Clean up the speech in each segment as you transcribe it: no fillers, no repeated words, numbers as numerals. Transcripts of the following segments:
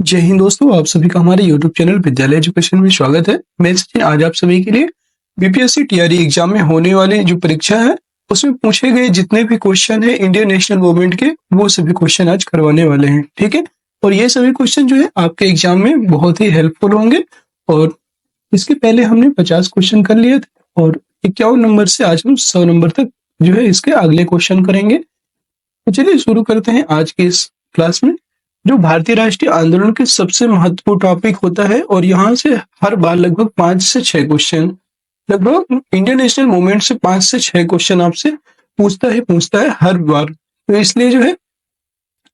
जय हिंद दोस्तों, आप सभी का हमारे YouTube चैनल विद्यालय एजुकेशन में स्वागत है। मैं सचिन आज आप सभी के लिए बीपीएससी टीआरई एग्जाम में होने वाली जो परीक्षा है उसमें पूछे गए जितने भी क्वेश्चन है इंडियन नेशनल मूवमेंट के वो सभी क्वेश्चन आज करवाने वाले हैं। ठीक है, और ये सभी क्वेश्चन जो है आपके एग्जाम में बहुत ही हेल्पफुल होंगे। और इसके पहले हमने 50 क्वेश्चन कर लिए थे और 51 नंबर से आज हम 100 नंबर तक जो है इसके अगले क्वेश्चन करेंगे। तो चलिए शुरू करते हैं आज के इस क्लास में। जो भारतीय राष्ट्रीय आंदोलन के सबसे महत्वपूर्ण टॉपिक होता है और यहाँ से हर बार लगभग 5 से 6 क्वेश्चन, लगभग इंडियन नेशनल मूवमेंट से 5 से 6 क्वेश्चन आपसे पूछता है हर बार। तो इसलिए जो है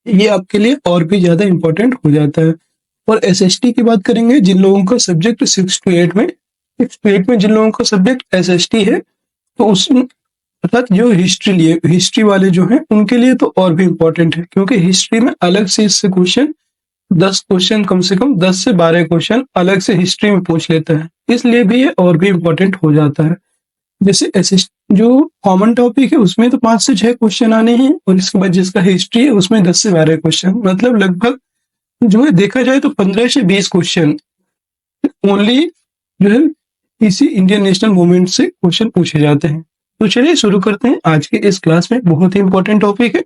ये आपके लिए और भी ज्यादा इंपॉर्टेंट हो जाता है। और एसएसटी की बात करेंगे, जिन लोगों का सब्जेक्ट 6 to 8 में जिन लोगों का सब्जेक्ट एसएसटी है तो उस अर्थात जो हिस्ट्री वाले जो हैं उनके लिए तो और भी इम्पोर्टेंट है, क्योंकि हिस्ट्री में अलग से इससे क्वेश्चन 10 क्वेश्चन, कम से कम 10 से 12 क्वेश्चन अलग से हिस्ट्री में पूछ लेता है, इसलिए भी ये और भी इम्पोर्टेंट हो जाता है। जैसे ऐसे जो कॉमन टॉपिक है उसमें तो 5 से 6 क्वेश्चन आने हैं और इसके बाद जिसका हिस्ट्री है उसमें 10 से 12 क्वेश्चन, मतलब लगभग जो है देखा जाए तो 15 से 20 क्वेश्चन ओनली जो है इसी इंडियन नेशनल मूवमेंट से क्वेश्चन पूछे जाते हैं। तो चलिए शुरू करते हैं आज के इस क्लास में। बहुत ही इंपॉर्टेंट टॉपिक है,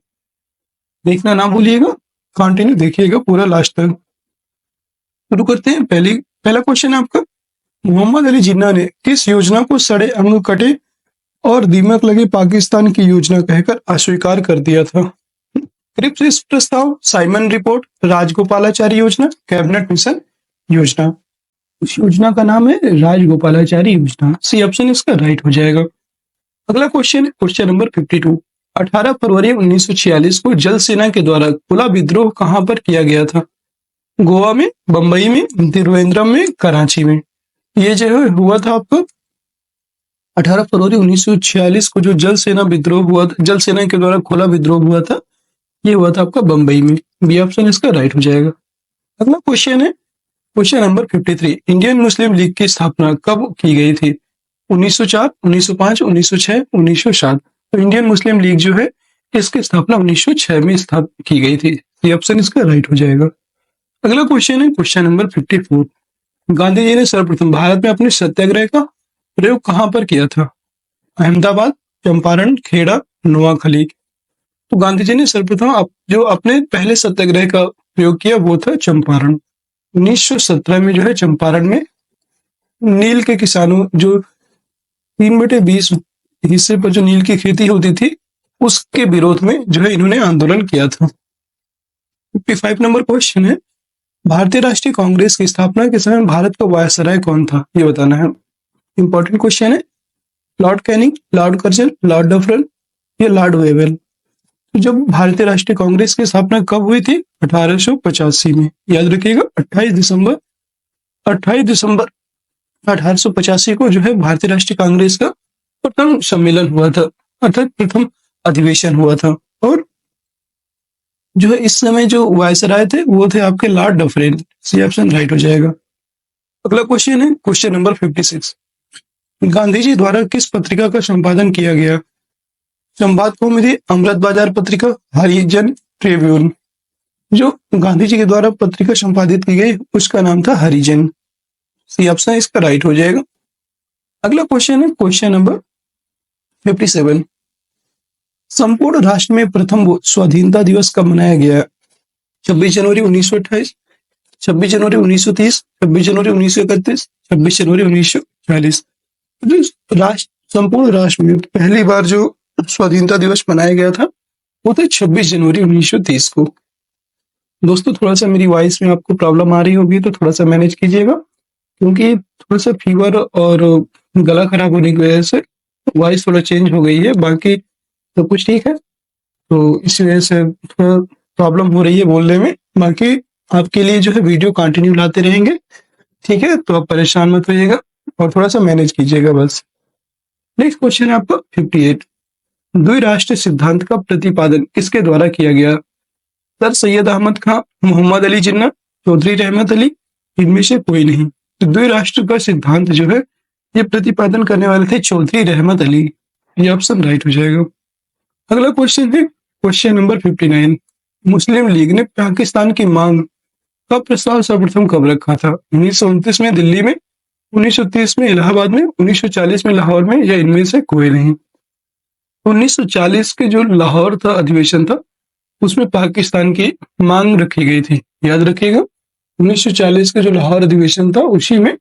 देखना ना भूलिएगा, कंटिन्यू देखिएगा पूरा लास्ट तक। शुरू करते हैं। पहला क्वेश्चन है आपका, मोहम्मद अली जिन्ना ने किस योजना को सड़े अंग कटे और दीमक लगे पाकिस्तान की योजना कहकर अस्वीकार कर दिया था? क्रिप्स प्रस्ताव, साइमन रिपोर्ट, राजगोपालाचारी योजना, कैबिनेट मिशन योजना। उस योजना का नाम है राजगोपालाचारी योजना। सी ऑप्शन इसका राइट हो जाएगा। अगला क्वेश्चन है क्वेश्चन नंबर 52। 18 फरवरी 1946 को जल सेना के द्वारा खुला विद्रोह कहां पर किया गया था? गोवा में, बंबई में, त्रिवेंद्रम में, कराची में। ये जो है हुआ था आपका 18 फरवरी 1946 को जो जल सेना विद्रोह हुआ था, जल सेना के द्वारा खुला विद्रोह हुआ था, ये हुआ था आपका बंबई में। बी ऑप्शन इसका राइट हो जाएगा। अगला क्वेश्चन है question number 53। Indian Muslim league की स्थापना कब की गई थी? 1904, 1905, 1906, 1907। तो इंडियन मुस्लिम लीग जो है इसकी स्थापना 1906 में स्थापित की गई थी। ये ऑप्शन इसका राइट हो जाएगा। अगला क्वेश्चन है क्वेश्चन नंबर 54। गांधी जी ने सर्वप्रथम भारत में अपने सत्याग्रह का प्रयोग कहां पर किया था? अहमदाबाद, चंपारण, खेड़ा, नोआखली। तो गांधी जी ने सर्वप्रथम जो अपने पहले सत्याग्रह का प्रयोग किया वो था चंपारण। 1917 में जो है चंपारण में नील के किसानों जो 3/20 हिस्से पर जो नील की खेती होती थी उसके विरोध में जो है इन्होंने आंदोलन किया था। 55 नंबर क्वेश्चन है, भारतीय राष्ट्रीय कांग्रेस की स्थापना के समय भारत का वायसराय कौन था? ये बताना है। इंपॉर्टेंट क्वेश्चन है। Lord Canning, Lord Curzon, Lord Dufferin या लॉर्ड वेवेल। तो जब भारतीय राष्ट्रीय कांग्रेस की स्थापना कब हुई थी? 1885 में। याद रखिएगा 28 दिसंबर 1885 को जो है भारतीय राष्ट्रीय कांग्रेस का प्रथम सम्मेलन हुआ था, अर्थात प्रथम अधिवेशन हुआ था। और जो है इस समय जो वायसराय थे वो थे आपके लॉर्ड डफरेन। सी ऑप्शन राइट हो जाएगा। अगला क्वेश्चन है क्वेश्चन नंबर 56। गांधी जी द्वारा किस पत्रिका का संपादन किया गया? संवाद कौमुदी, अमृत बाजार पत्रिका, हरिजन ट्रिब्यून। जो गांधी जी के द्वारा पत्रिका संपादित की गई उसका नाम था हरिजन। सी ऑप्शन इसका राइट हो जाएगा। अगला क्वेश्चन है क्वेश्चन नंबर 57। संपूर्ण राष्ट्र में प्रथम स्वाधीनता दिवस कब मनाया गया? 26 जनवरी 1928, 26 जनवरी 1930, 26 जनवरी 1931, 26 जनवरी 1940। संपूर्ण राष्ट्र में पहली बार जो स्वाधीनता दिवस मनाया गया था वो था 26 जनवरी 1930 को। दोस्तों थोड़ा सा मेरी वॉइस में आपको प्रॉब्लम आ रही होगी तो थोड़ा सा मैनेज कीजिएगा, क्योंकि थोड़ा सा फीवर और गला खराब होने की वजह से वॉइस थोड़ा चेंज हो गई है। बाकी तो कुछ ठीक है, तो इसी वजह से थोड़ा प्रॉब्लम हो रही है बोलने में। बाकी आपके लिए जो है वीडियो कंटिन्यू लाते रहेंगे, ठीक है? तो आप परेशान मत होइएगा और थोड़ा सा मैनेज कीजिएगा बस। नेक्स्ट क्वेश्चन है आपका 58। द्विराष्ट्र सिद्धांत का प्रतिपादन किसके द्वारा किया गया? सर सैयद अहमद खां, मोहम्मद अली जिन्ना, चौधरी रहमत अली, इनमें से कोई नहीं। तो द्विराष्ट्र का सिद्धांत जो है ये प्रतिपादन करने वाले थे चौधरी रहमत अली। ये ऑप्शन राइट हो जाएगा। अगला क्वेश्चन है क्वेश्चन नंबर 59। मुस्लिम लीग ने पाकिस्तान की मांग का प्रस्ताव सर्वप्रथम कब रखा था? 1929 में दिल्ली में, 1930 में इलाहाबाद में, 1940 में लाहौर में, या इनमें से कोई नहीं? 1940 के जो लाहौर था अधिवेशन था, उसमें पाकिस्तान की मांग रखी गई थी, याद रखिएगा। 1940 का जो लाहौर अधिवेशन था उसी में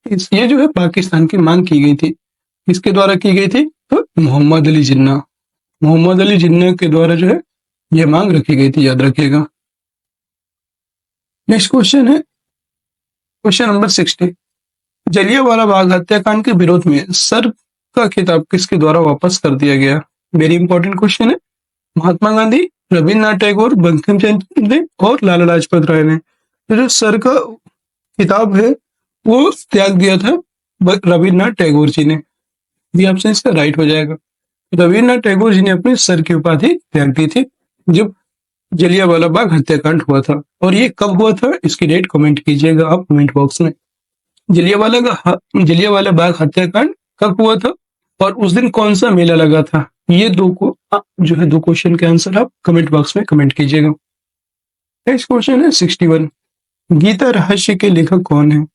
ये जो है पाकिस्तान की मांग की गई थी। किसके द्वारा की गई थी? तो मोहम्मद अली जिन्ना, मोहम्मद अली जिन्ना के द्वारा जो है ये मांग रखी गई थी, याद रखिएगा। नेक्स्ट क्वेश्चन है क्वेश्चन नंबर 60। जलियांवाला बाग हत्याकांड के विरोध में सर का खिताब किसके द्वारा वापस कर दिया गया? वेरी इंपॉर्टेंट क्वेश्चन है। महात्मा गांधी, रविन्द्रनाथ टैगोर, बंकिम चंद्र और लाला लाजपत राय ने। तो जो सर का खिताब है वो त्याग दिया था रविन्द्रनाथ टैगोर जी ने। ये ऑप्शन इसका राइट हो जाएगा। रविन्द्रनाथ टैगोर जी ने अपने सर की उपाधि त्याग दी थी जब जलियांवाला बाग हत्याकांड हुआ था। और ये कब हुआ था इसकी डेट कमेंट कीजिएगा आप कमेंट बॉक्स में। जलियांवाला बाग हत्याकांड कब हुआ था और उस दिन कौन सा मेला लगा था? ये दो क्वेश्चन के आंसर आप कमेंट बॉक्स में कमेंट कीजिएगा। नेक्स्ट क्वेश्चन है 61। गीता रहस्य के लेखक कौन है?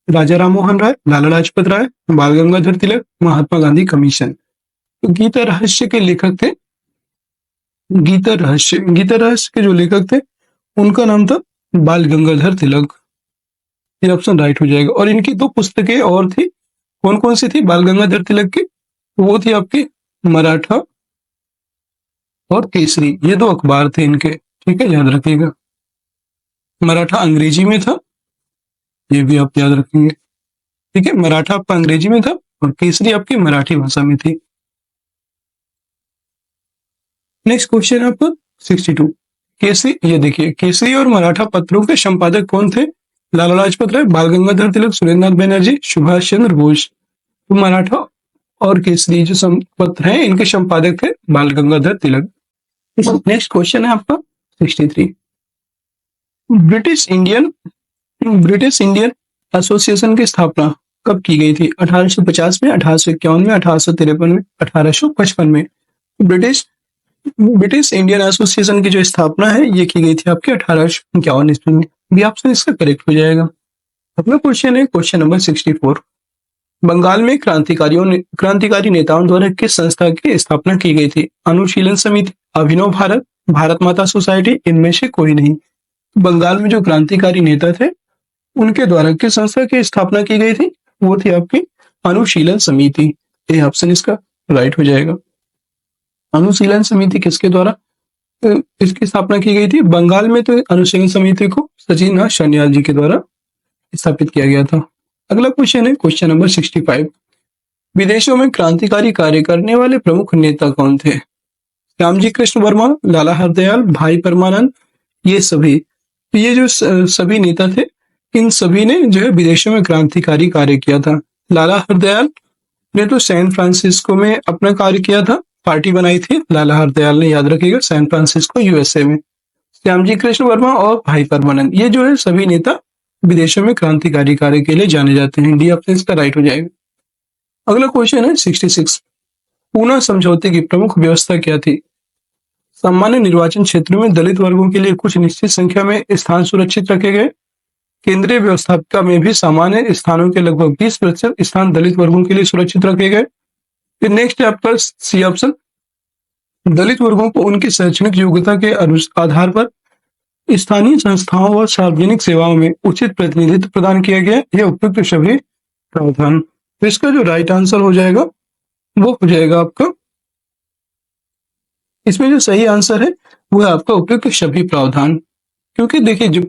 राजा राम मोहन राय, लाला लाजपत राय, बाल गंगाधर तिलक, महात्मा गांधी कमीशन। तो गीता रहस्य के लेखक थे गीता रहस्य के जो लेखक थे उनका नाम था बाल गंगाधर तिलक। ये ऑप्शन राइट हो जाएगा। और इनकी दो पुस्तकें और थी, कौन कौन सी थी बाल गंगाधर तिलक की? वो थी आपकी मराठा और केसरी। ये दो अखबार थे इनके, ठीक है, याद रखिएगा। मराठा अंग्रेजी में था, ये भी आप याद रखेंगे, ठीक है। मराठा आपका अंग्रेजी में था और केसरी आपकी मराठी भाषा में थी। नेक्स्ट क्वेश्चन आपका 62। केसरी, ये देखिए, केसरी और मराठा पत्रों के संपादक कौन थे? लाला लाजपत राय, बाल गंगाधर तिलक, सुरेंद्रनाथ बनर्जी, सुभाष चंद्र बोस। तो मराठा और केसरी जो पत्र हैं इनके संपादक थे बाल गंगाधर तिलक। नेक्स्ट क्वेश्चन है आपका 63। ब्रिटिश इंडियन एसोसिएशन की स्थापना कब की गई थी? 1850 में, 1851 में, 1853 में, 1855 में। ब्रिटिश इंडियन एसोसिएशन की जो स्थापना है ये की गई थी आपके 1851 ईस्वी में। भी ऑप्शन इसका करेक्ट हो जाएगा। अगला क्वेश्चन है क्वेश्चन नंबर 64। बंगाल में क्रांतिकारी नेताओं द्वारा किस संस्था की स्थापना की गई थी? अनुशीलन समिति, अभिनव भारत, भारत माता सोसाइटी, इनमें से कोई नहीं। बंगाल में जो क्रांतिकारी नेता थे उनके द्वारा किस संस्था की स्थापना की गई थी? वो थी आपकी अनुशीलन समिति। ये ऑप्शन इसका राइट हो जाएगा। अनुशीलन समिति किसके द्वारा इसकी स्थापना की गई थी? बंगाल में तो अनुशीलन समिति को सचिन सन्याल जी के द्वारा स्थापित किया गया था। अगला क्वेश्चन है क्वेश्चन नंबर 65। विदेशों में क्रांतिकारी कार्य करने वाले प्रमुख नेता कौन थे? श्यामजी कृष्ण वर्मा, लाला हरदयाल, भाई परमानंद, ये सभी। तो ये जो सभी नेता थे इन सभी ने जो है विदेशों में क्रांतिकारी कार्य किया था। लाला हरदयाल ने तो सैन फ्रांसिस्को में अपना कार्य किया था, पार्टी बनाई थी लाला हरदयाल ने, याद रखिएगा, सैन फ्रांसिस्को यूएसए में। श्यामजी कृष्ण वर्मा और भाई परमानंद, ये जो है सभी नेता विदेशों में क्रांतिकारी कार्य के लिए जाने जाते हैं। डी ऑप्शन इसका राइट हो जाएगा। अगला क्वेश्चन है 66। पूना समझौते की प्रमुख व्यवस्था क्या थी? सामान्य निर्वाचन क्षेत्रों में दलित वर्गों के लिए कुछ निश्चित संख्या में स्थान सुरक्षित रखे गए। केंद्रीय व्यवस्थापिका में भी सामान्य स्थानों के लगभग 20% स्थान दलित वर्गों के लिए सुरक्षित रखे गए। फिर नेक्स्ट है आपका सी ऑप्शन। दलित वर्गों को उनकी शैक्षणिक योग्यता के आधार पर स्थानीय संस्थाओं व सार्वजनिक सेवाओं में उचित प्रतिनिधित्व प्रदान किया गया। यह उपयुक्त सभी प्रावधान। तो इसका जो राइट आंसर हो जाएगा वो हो जाएगा आपका, इसमें जो सही आंसर है वो है आपका उपयुक्त सभी प्रावधान। क्योंकि देखिए जो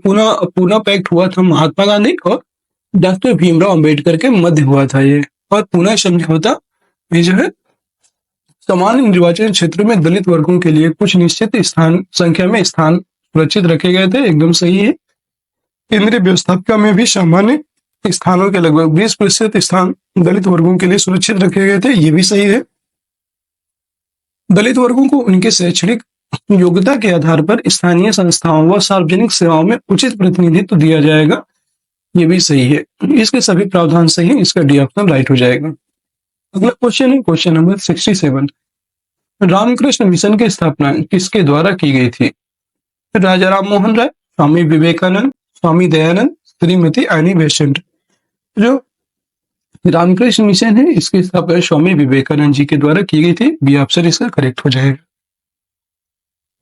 पूना पैक्ट हुआ था महात्मा गांधी और डॉक्टर भीमराव अंबेडकर के मध्य हुआ था ये। और पूना समझौता ये जो है सामान्य निर्वाचन क्षेत्र में दलित वर्गों के लिए कुछ निश्चित संख्या में स्थान सुरक्षित रखे गए थे, एकदम सही है। केंद्रीय व्यवस्थापिका में भी सामान्य स्थानों के लगभग 20% स्थान दलित वर्गों के लिए सुरक्षित रखे गए थे, ये भी सही है। दलित वर्गों को उनके शैक्षणिक योग्यता के आधार पर स्थानीय संस्थाओं व सार्वजनिक सेवाओं में उचित प्रतिनिधित्व दिया जाएगा, ये भी सही है। इसके सभी प्रावधान सही है, इसका डी ऑप्शन राइट हो जाएगा। अगला क्वेश्चन है क्वेश्चन नंबर 67। रामकृष्ण मिशन की स्थापना किसके द्वारा की गई थी? राजा राम मोहन राय, स्वामी विवेकानंद, स्वामी दयानंद, श्रीमती एनी बेसेंट। जो रामकृष्ण मिशन है इसकी स्थापना स्वामी विवेकानंद जी के द्वारा की गई थी। बी ऑप्शन इसका करेक्ट हो जाएगा।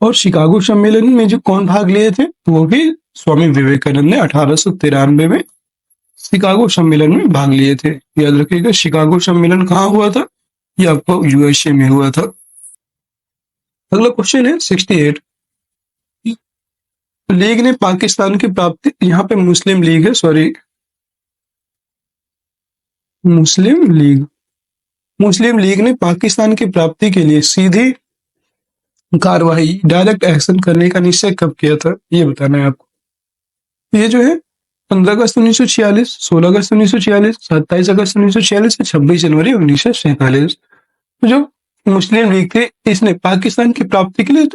और शिकागो सम्मेलन में जो कौन भाग लिए थे वो भी स्वामी विवेकानंद ने 1893 में शिकागो सम्मेलन में भाग लिए थे। याद रखिएगा शिकागो सम्मेलन कहाँ हुआ था, ये आपको यूएसए में हुआ था। अगला क्वेश्चन है 68। लीग ने पाकिस्तान की प्राप्ति, यहाँ पे मुस्लिम लीग है, सॉरी मुस्लिम लीग ने पाकिस्तान की प्राप्ति के लिए सीधी कार्रवाई, डायरेक्ट एक्शन करने का निश्चय कब किया था, ये बताना है आपको। ये जो है 15 अगस्त 1946, 16 अगस्त 1946, 27 अगस्त 1946 और 26 जनवरी 1947। तो जो मुस्लिम लीग थे इसने पाकिस्तान की प्राप्ति के लिए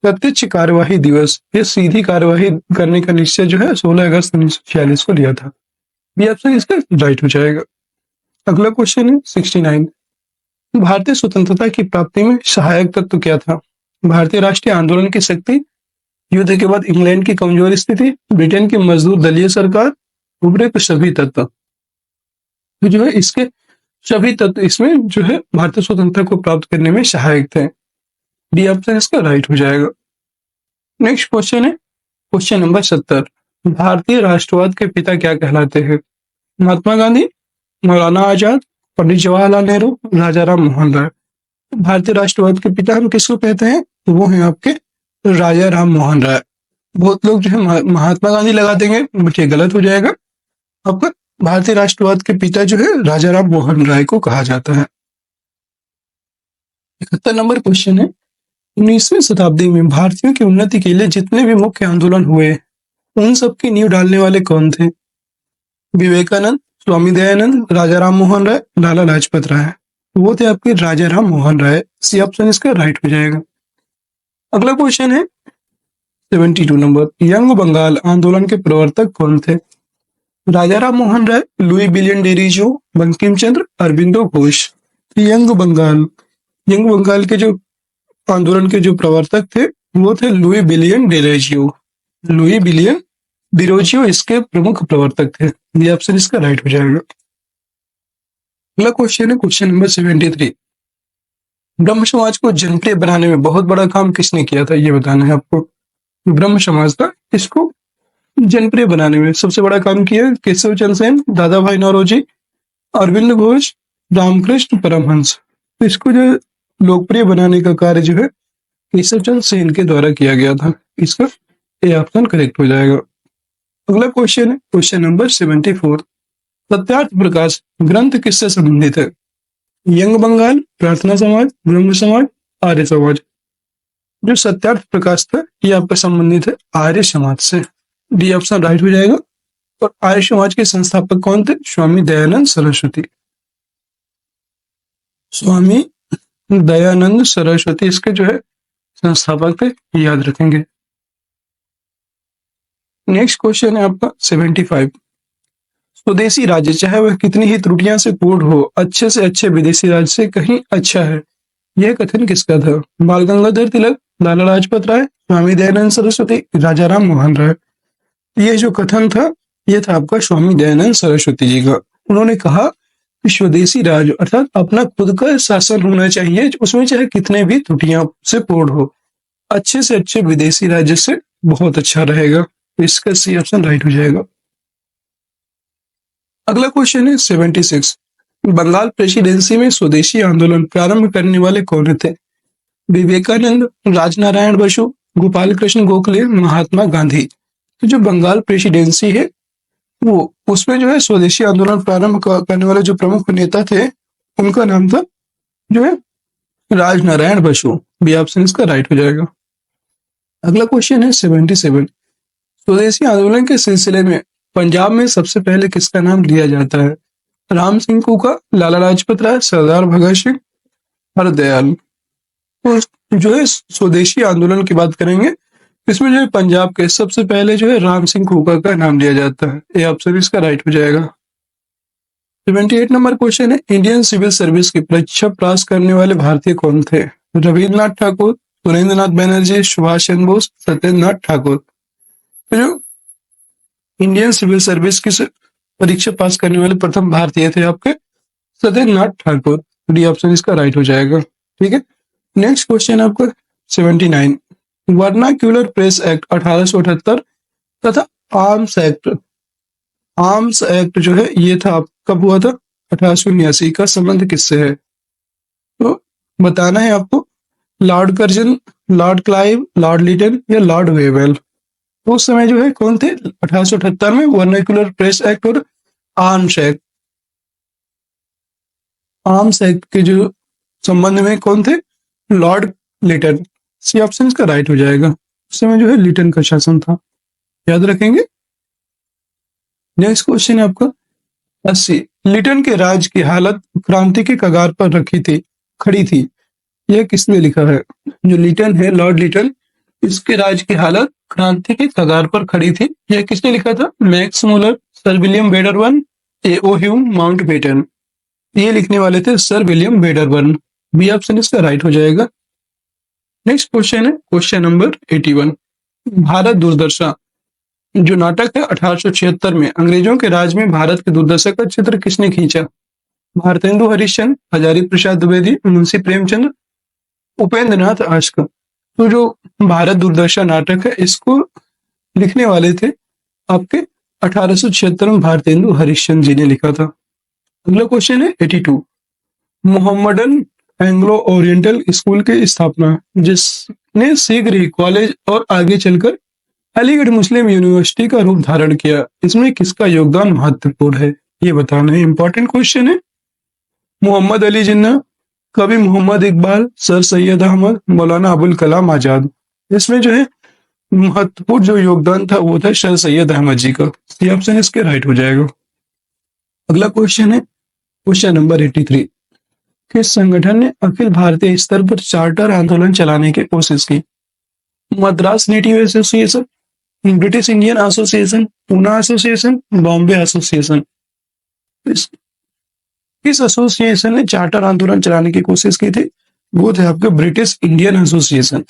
प्रत्यक्ष कार्यवाही दिवस या सीधी कार्यवाही करने का निश्चय जो है 16 अगस्त 1946 को लिया था। ये ऑप्शन इसका राइट हो जाएगा। अगला क्वेश्चन है 69। भारतीय स्वतंत्रता की प्राप्ति में सहायक तत्व क्या था? भारतीय राष्ट्रीय आंदोलन की शक्ति, युद्ध के बाद इंग्लैंड की कमजोर स्थिति, ब्रिटेन की मजदूर दलीय सरकार, उभरे सभी तत्व। तो जो है इसके सभी तत्व इसमें जो है भारतीय स्वतंत्रता को प्राप्त करने में सहायक थे। डी ऑप्शन इसका राइट हो जाएगा। नेक्स्ट क्वेश्चन है क्वेश्चन नंबर 70। भारतीय राष्ट्रवाद के पिता क्या कहलाते हैं? महात्मा गांधी, मौलाना आजाद, पंडित जवाहरलाल नेहरू, राजा राम मोहन राय। भारतीय राष्ट्रवाद के पिता हम किसको कहते हैं? वो हैं आपके राजा राम मोहन राय। बहुत लोग जो है महात्मा गांधी लगा देंगे, मुझे गलत हो जाएगा। आपका भारतीय राष्ट्रवाद के पिता जो है राजा राम मोहन राय को कहा जाता है। 71 नंबर क्वेश्चन है 19वीं शताब्दी में भारतीयों की उन्नति के लिए जितने भी मुख्य आंदोलन हुए उन सब की नींव डालने वाले कौन थे? विवेकानंद, स्वामी दयानंद, राजा राम मोहन राय, लाला लाजपत राय। वो थे आपके राजा राम मोहन राय। सी ऑप्शन इसका राइट हो जाएगा। अगला क्वेश्चन है 72 नंबर। यंग बंगाल आंदोलन के प्रवर्तक कौन थे? राजा Ram Mohan Roy, Louis William Derozio, Bankim Chandra, Aurobindo Ghosh. Young Bengal के जो आंदोलन के जो प्रवर्तक थे वो थे लुई विलियम डेरोजियो इसके प्रमुख प्रवर्तक थे। ये ऑप्शन इसका राइट हो जाएगा। अगला क्वेश्चन है क्वेश्चन नंबर 73। ब्रह्म समाज को जनप्रिय बनाने में बहुत बड़ा काम किसने किया था, ये बताना है आपको। ब्रह्म समाज का इसको जनप्रिय बनाने में सबसे बड़ा काम किया केशव चंद्र सेन, दादा भाई नौरोजी, अरविंद घोष, रामकृष्ण परमहंस। तो इसको जो लोकप्रिय बनाने का कार्य जो है केशव चंद्र सेन के द्वारा किया गया था। इसका ए ऑप्शन करेक्ट हो जाएगा। अगला क्वेश्चन है क्वेश्चन नंबर 74। सत्यार्थ प्रकाश ग्रंथ किससे संबंधित है? यंग बंगाल, प्रार्थना समाज, ब्रह्म समाज, आर्य समाज। जो सत्यार्थ प्रकाश था ये आपका संबंधित है आर्य समाज से। डी ऑप्शन राइट हो जाएगा। और आर्य समाज के संस्थापक कौन थे? स्वामी दयानंद सरस्वती। स्वामी दयानंद सरस्वती इसके जो है संस्थापक थे, याद रखेंगे। नेक्स्ट क्वेश्चन है आपका 75। स्वदेशी राज्य चाहे वह कितनी ही त्रुटियां से पूर्ण हो, अच्छे से अच्छे विदेशी राज्य से कहीं अच्छा है, यह कथन किसका था? बाल गंगाधर तिलक, लाला लाजपत राय, स्वामी दयानंद सरस्वती, राजा राम मोहन राय। यह जो कथन था यह था आपका स्वामी दयानंद सरस्वती जी का। उन्होंने कहा कि स्वदेशी राज्य अर्थात अपना खुद का शासन होना चाहिए, उसमें चाहे कितने भी त्रुटियां से पूर्ण हो, अच्छे से अच्छे विदेशी राज्य से बहुत अच्छा रहेगा। इसका सी ऑप्शन राइट हो जाएगा। अगला क्वेश्चन है 76। बंगाल प्रेसिडेंसी में स्वदेशी आंदोलन प्रारंभ करने वाले कौन थे? विवेकानंद, राजनारायण बसु, गोपाल कृष्ण गोखले, महात्मा गांधी। तो जो बंगाल प्रेसिडेंसी है वो उसमें जो है स्वदेशी आंदोलन प्रारंभ करने वाले जो प्रमुख नेता थे उनका नाम था जो है राजनारायण बसु। बी ऑप्शन इसका राइट हो जाएगा। अगला क्वेश्चन है 77। स्वदेशी आंदोलन के सिलसिले में पंजाब में सबसे पहले किसका नाम लिया जाता है? राम सिंह कुका, लाला लाजपत राय, सरदार भगत सिंह, हरदयाल। तो जो है स्वदेशी आंदोलन की बात करेंगे इसमें जो है पंजाब के सबसे पहले जो है राम सिंह कुका का नाम लिया जाता है। ये ऑप्शन इसका राइट हो जाएगा। 78 नंबर क्वेश्चन है इंडियन सिविल सर्विस की परीक्षा पास करने वाले भारतीय कौन थे? रविन्द्रनाथ ठाकुर, सुरेंद्र नाथ बनर्जी, सुभाष चंद्र बोस, सत्येंद्र नाथ ठाकुर। तो जो इंडियन सिविल सर्विस की परीक्षा पास करने वाले प्रथम भारतीय थे आपके सत्येंद्रनाथ ठाकुर। डी ऑप्शन इसका राइट हो जाएगा। ठीक है, नेक्स्ट क्वेश्चन आपका 79, वर्नाक्यूलर प्रेस एक्ट 1878 तथा आर्म्स एक्ट जो है ये था कब हुआ था? 1879 का संबंध किससे है? तो बताना है आपको, Lord Curzon, Lord Clive, Lord Lytton या लॉर्ड वेवेल। तो उस समय जो है कौन थे 1878 में? वर्नाक्यूलर प्रेस एक्ट और आर्म्स एक्ट के जो संबंध में कौन थे? लॉर्ड लिटन। सी ऑप्शन इसका राइट हो जाएगा। उस समय जो है लिटन का शासन था, याद रखेंगे। नेक्स्ट क्वेश्चन है आपका 80, लिटन के राज की हालत क्रांति के कगार पर खड़ी थी, यह किसने लिखा है? जो लिटन है, लॉर्ड लिटन, इसके राज की हालत क्रांति के कगार पर खड़ी थी, यह किसने लिखा था? Max Muller, sir William Wedderburn, A O. Hume, Mountbatten. ये लिखने वाले थे sir William Wedderburn. B option इसका राइट हो जाएगा। नेक्स्ट क्वेश्चन है क्वेश्चन नंबर 81, भारत दुर्दशा जो नाटक है 1876 में अंग्रेजों के राज में भारत के दुर्दशा का चित्र किसने खींचा? भारतेंदु हरिश्चंद्र, हजारी प्रसाद द्विवेदी, मुंशी प्रेमचंद, उपेंद्र नाथ आशक। तो जो भारत दुर्दशा नाटक है इसको लिखने वाले थे आपके 1876 में भारतेंदु हरिश्चंद्र जी ने लिखा था। अगला क्वेश्चन है 82, मोहम्मदन एंग्लो ओरिएंटल स्कूल की स्थापना जिसने शीघ्र ही कॉलेज और आगे चलकर अलीगढ़ मुस्लिम यूनिवर्सिटी का रूप धारण किया, इसमें किसका योगदान महत्वपूर्ण है? ये बताना है, इंपॉर्टेंट क्वेश्चन है। मोहम्मद अली जिन्ना, कवि मोहम्मद इकबाल, सर सैयद अहमद, मौलाना अबुल कलाम आजाद। इसमें जो है महत्वपूर्ण जो योगदान था वो था सर सैयद अहमद जी का। ये ऑप्शन इसके राइट हो जाएगा। अगला क्वेश्चन है क्वेश्चन नंबर 83, किस संगठन ने अखिल भारतीय स्तर पर चार्टर आंदोलन चलाने की कोशिश की? Madras native association, British Indian association, Poona association, Bombay association. किस एसोसिएशन ने चार्टर आंदोलन चलाने की कोशिश की थी? वो थे आपके British Indian association.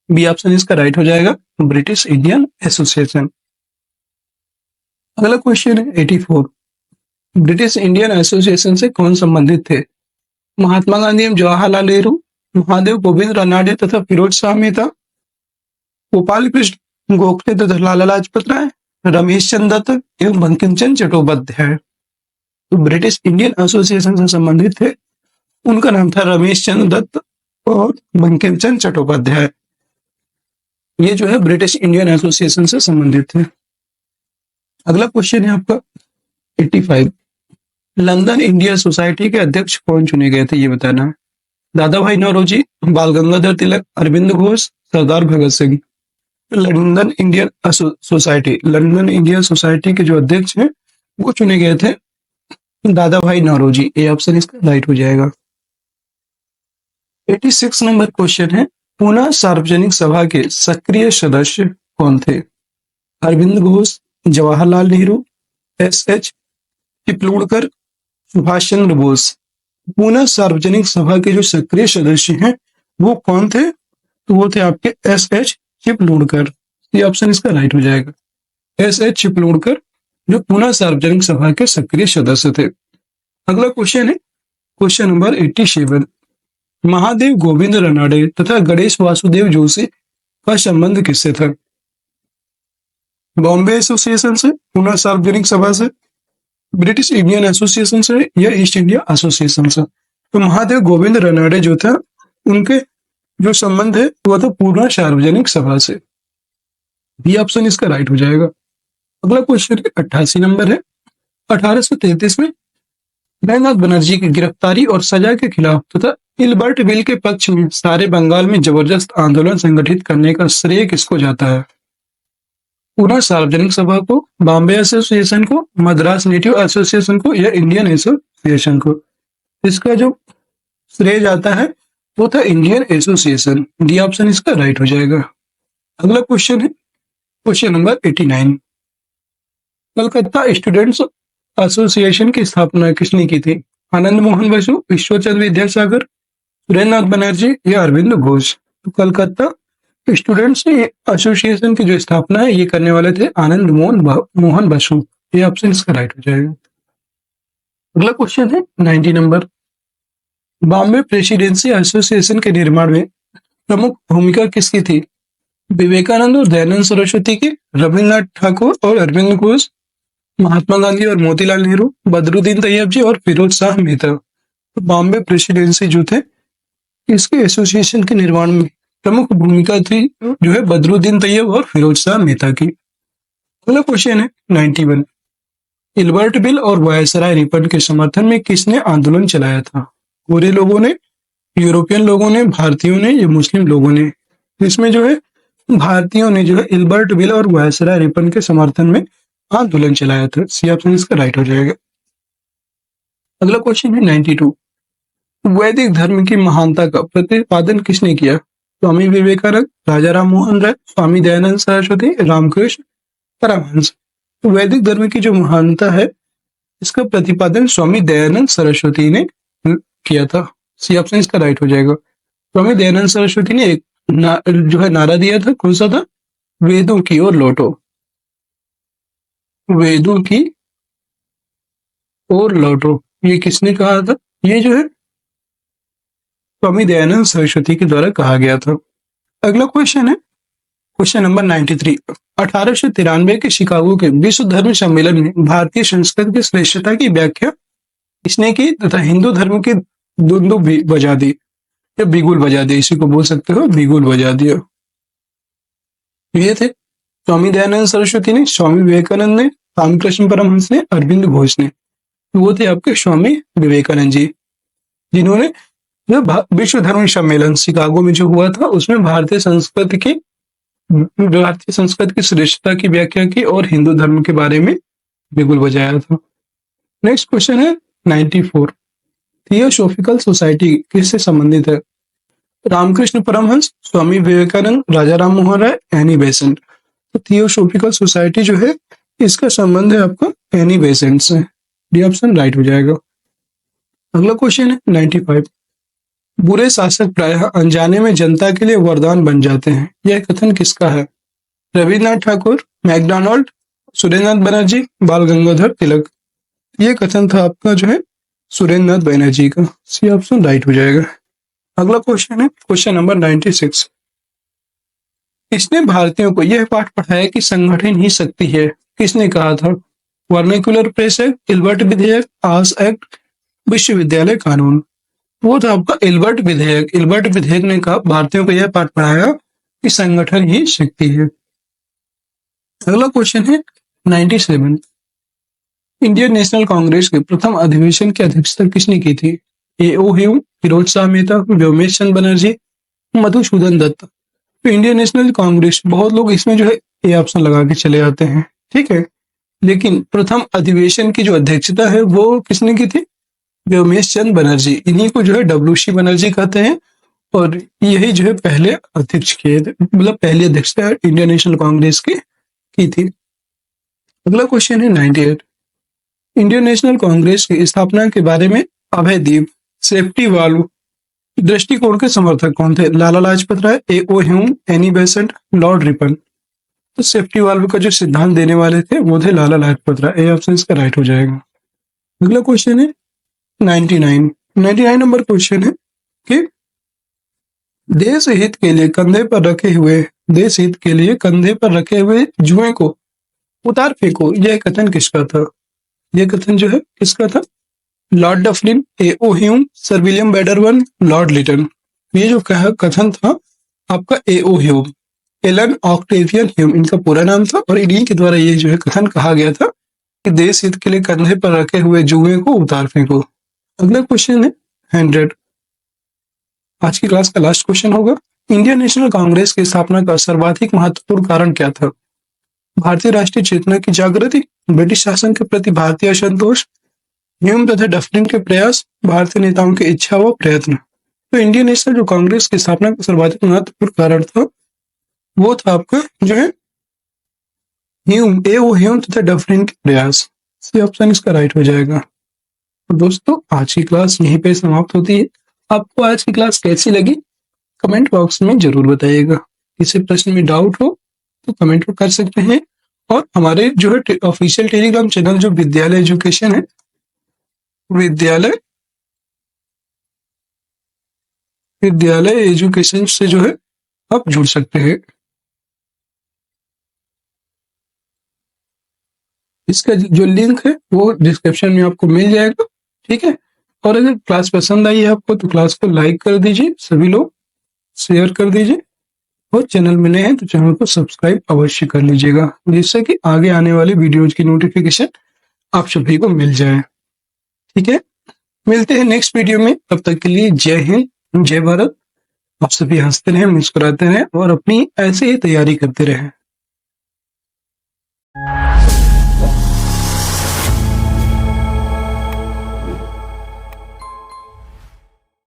B option इसका राइट हो जाएगा, ब्रिटिश इंडियन एसोसिएशन। अगला क्वेश्चन है 84, ब्रिटिश इंडियन एसोसिएशन से कौन संबंधित थे? महात्मा गांधी एवं जवाहरलाल नेहरू, महादेव गोविंद रानडे तथा फिरोज शाह मेहता, गोपाल कृष्ण गोखले तथा लाला लाजपत राय, रमेश चंद्र दत्त एवं बंकिम चंद्र चट्टोपाध्याय। तो ब्रिटिश इंडियन एसोसिएशन से संबंधित थे, उनका नाम था रमेश चंद्र दत्त और बंकिम चंद्र चट्टोपाध्याय। ये जो है ब्रिटिश इंडियन एसोसिएशन से संबंधित थे। अगला क्वेश्चन है आपका 85, लंदन इंडिया सोसाइटी के अध्यक्ष कौन चुने गए थे? ये बताना है। दादा भाई नौरोजी, बाल गंगाधर तिलक, अरविंद घोष, सरदार Bhagat Singh. London Indian society के जो अध्यक्ष हैं वो चुने गए थे दादा भाई नौरोजी। ए ऑप्शन इसका राइट हो जाएगा। 86 नंबर क्वेश्चन है, पूना सार्वजनिक सभा के सक्रिय सदस्य कौन थे? अरविंद घोष, जवाहरलाल नेहरू, एस.एच. चिपलूणकर, सुभाष चंद्र बोस। पूना सार्वजनिक सभा के जो सक्रिय सदस्य हैं वो कौन थे? तो वो थे आपके एस.एच. चिपलूणकर। ये ऑप्शन इसका राइट हो जाएगा, एस.एच. चिपलूणकर जो पूना सार्वजनिक सभा के सक्रिय सदस्य थे। अगला क्वेश्चन है क्वेश्चन नंबर 87, महादेव गोविंद रानडे तथा गणेश वासुदेव जोशी का संबंध किससे था? बॉम्बे एसोसिएशन से, पूना सार्वजनिक सभा से, ब्रिटिश इंडियन एसोसिएशन से या ईस्ट इंडिया एसोसिएशन से। तो महादेव गोविंद रानडे जो था उनके जो संबंध है वो था पूना सार्वजनिक सभा से। बी ऑप्शन इसका राइट हो जाएगा। अगला क्वेश्चन 88 नंबर है, 1833 में नरेंद्र बनर्जी की गिरफ्तारी और सजा के खिलाफ तथा इल्बर्ट बिल के पक्ष में सारे बंगाल में जबरदस्त आंदोलन संगठित करने का श्रेय किसको जाता है? पूना सार्वजनिक सभा को, बॉम्बे एसोसिएशन को, मद्रास नेटिव एसोसिएशन को या इंडियन एसोसिएशन को? इसका जो श्रेय जाता है वो था इंडियन एसोसिएशन। डी ऑप्शन इसका राइट हो जाएगा। अगला क्वेश्चन है question number 89, Calcutta students association की स्थापना किसने की थी? आनंद मोहन बसु, ईश्वर चंद्र विद्यासागर, सुरेंद्र नाथ बनर्जी या अरविंद घोष? तो कलकत्ता स्टूडेंट्स एसोसिएशन की जो स्थापना है ये करने वाले थे आनंद मोहन बसु। ये ऑप्शन इसका राइट हो जाएगा। अगला क्वेश्चन है 90 नंबर। बॉम्बे प्रेसिडेंसी एसोसिएशन के निर्माण में प्रमुख भूमिका किसकी थी? विवेकानंद और दयानंद सरस्वती की, रविन्द्रनाथ ठाकुर और अरविंद घोष, महात्मा गांधी और मोतीलाल नेहरू, बदरुद्दीन तैयब जी और फिरोज शाह मेहता। तो बॉम्बे प्रेसिडेंसी जो थे इसके एसोसिएशन के निर्माण में प्रमुख भूमिका थी जो है बदरुद्दीन तैयब और फिरोज शाह मेहता की। अगला क्वेश्चन है 91। इल्बर्ट बिल और वायसराय रिपन के समर्थन में किसने आंदोलन चलाया था? गोरे लोगों ने, यूरोपियन लोगों ने, भारतीयों ने या मुस्लिम लोगों ने? इसमें जो है भारतीयों ने जो है इल्बर्ट बिल और वायसराय रिपन के समर्थन में आंदोलन चलाया था। सी ऑप्शन इसका राइट हो जाएगा। अगला क्वेश्चन है 92। वैदिक धर्म की महानता का प्रतिपादन किसने किया? स्वामी विवेकानंद, राजा राम मोहन राय, स्वामी दयानंद सरस्वती, रामकृष्ण परमहंस। वैदिक धर्म की जो महानता है इसका प्रतिपादन स्वामी दयानंद सरस्वती ने किया था। सी ऑप्शन इसका राइट हो जाएगा। स्वामी दयानंद सरस्वती ने एक जो है नारा दिया था, कौन सा था? वेदों की ओर लौटो, वेदों की ओर लौटो। ये किसने कहा था? ये जो है स्वामी दयानंद सरस्वती के द्वारा कहा गया था। अगला क्वेश्चन है क्वेश्चन नंबर 93। 1893 के शिकागो के विश्व धर्म सम्मेलन में भारतीय संस्कृत की श्रेष्ठता की व्याख्या इसने की तथा हिंदू धर्म की दुंदु बजा दी या बिगुल बजा दी, इसी को बोल सकते हो बिगुल बजा दिया। ये थे स्वामी दयानंद सरस्वती ने, स्वामी विवेकानंद ने, रामकृष्ण परमहंस ने, अरविंद घोष ने। वो थे आपके स्वामी विवेकानंद जी, जिन्होंने विश्व धर्म सम्मेलन शिकागो में जो हुआ था उसमें भारतीय संस्कृत की श्रेष्ठता की व्याख्या की और हिंदू धर्म के बारे में बिगुल बजाया था। नेक्स्ट क्वेश्चन है 94। थियोसॉफिकल सोसाइटी किससे संबंधित है? रामकृष्ण परमहंस, स्वामी विवेकानंद, राजा राम मोहन राय, एनी बेसेंट। तो थियोसॉफिकल सोसाइटी जो है इसका संबंध है आपका एनी बेसेंट से। डी ऑप्शन राइट हो जाएगा। अगला क्वेश्चन है 95। बुरे शासक प्रायः अनजाने में जनता के लिए वरदान बन जाते हैं, यह कथन किसका है? रविन्द्रनाथ ठाकुर, मैकडॉनल्ड, सुरेंद्रनाथ बनर्जी, बाल गंगाधर तिलक। यह कथन था आपका जो है सुरेंद्रनाथ बनर्जी का। सी ऑप्शन राइट हो जाएगा। अगला क्वेश्चन है क्वेश्चन नंबर 96। इसने भारतीयों को यह पाठ पढ़ाया कि संगठन ही शक्ति है, किसने कहा था? वर्नाक्युलर प्रेस एक्ट, इल्बर्ट विधेयक, आस एक्ट, विश्वविद्यालय कानून। वो था आपका इल्बर्ट विधेयक। इल्बर्ट विधेयक ने कहा भारतीयों को यह पाठ पढ़ाया कि संगठन ही शक्ति है। अगला क्वेश्चन है 97। इंडियन नेशनल कांग्रेस के प्रथम अधिवेशन की अध्यक्षता किसने की थी? ए.ओ. ह्यूम, फिरोज शाह मेहता, व्योमेश चंद्र बनर्जी, मधुसूदन दत्त। तो इंडियन नेशनल कांग्रेस, बहुत लोग इसमें जो है ये ऑप्शन लगा के चले जाते हैं, ठीक है, लेकिन प्रथम अधिवेशन की जो अध्यक्षता है वो किसने की थी? व्योमेश चंद्र बनर्जी। इन्हीं को जो है WC बनर्जी कहते हैं और यही जो है पहले अध्यक्ष किए थे, मतलब पहली अध्यक्षता इंडियन नेशनल कांग्रेस की थी। अगला क्वेश्चन है 98। इंडियन नेशनल कांग्रेस की स्थापना के बारे में अभयदीप, सेफ्टी वाल्व दृष्टिकोण के समर्थक कौन थे? Lala Lajpat Rai, A O. Hume, Annie Besant, Lord Ripon. तो सेफ्टी वाल्व का जो सिद्धांत देने वाले थे वो थे लाला लाजपत राय। ए ऑप्शन इसका राइट हो जाएगा। अगला क्वेश्चन है 99 नंबर क्वेश्चन है कि देश हित के लिए कंधे पर रखे हुए जुए को उतार फेंको, यह कथन किसका था? यह कथन जो है किसका था? Lord Dufferin, A O. Hume, Sir William बेडरवन, लॉर्ड लिटन। ये जो कथन था आपका A O. Hume, Allan Octavian Hume इनका पूरा नाम था और इन्हीं के द्वारा ये जो है कथन कहा गया था कि देश हित के लिए कंधे पर रखे हुए जुए को उतार फेंको। अगला क्वेश्चन है 100। आज की क्लास का लास्ट क्वेश्चन होगा। इंडियन नेशनल कांग्रेस की स्थापना का सर्वाधिक महत्वपूर्ण कारण क्या था? भारतीय राष्ट्रीय चेतना की जागृति, ब्रिटिश शासन के प्रति भारतीय असंतोष, ह्यूम तथा डफलिन के प्रयास, भारतीय नेताओं की इच्छा व प्रयत्न। तो इंडियन नेशनल जो कांग्रेस की स्थापना का सर्वाधिक महत्वपूर्ण कारण था वो था आपका जो है ह्यूम, ए.ओ. ह्यूम तथा डफलिन के प्रयास। सी ऑप्शन इसका राइट हो जाएगा। तो दोस्तों आज की क्लास यहीं पे समाप्त होती है। आपको आज की क्लास कैसी लगी कमेंट बॉक्स में जरूर बताइएगा। किसी प्रश्न में डाउट हो तो कमेंट कर सकते हैं। और हमारे जो है ऑफिशियल टेलीग्राम चैनल जो विद्यालय एजुकेशन है, विद्यालय एजुकेशन से जो है आप जुड़ सकते हैं। इसका जो लिंक है वो डिस्क्रिप्शन में आपको मिल जाएगा, ठीक है। और अगर क्लास पसंद आई है आपको तो क्लास को लाइक कर दीजिए, सभी लोग शेयर कर दीजिए, और चैनल में नए हैं तो चैनल को सब्सक्राइब अवश्य कर लीजिएगा, जिससे कि आगे आने वाले वीडियोज की नोटिफिकेशन आप सभी को मिल जाए, ठीक है। मिलते हैं नेक्स्ट वीडियो में, तब तक के लिए जय हिंद, जय भारत। आप सभी हंसते रहें, मुस्कुराते रहें और अपनी ऐसे ही तैयारी करते रहें।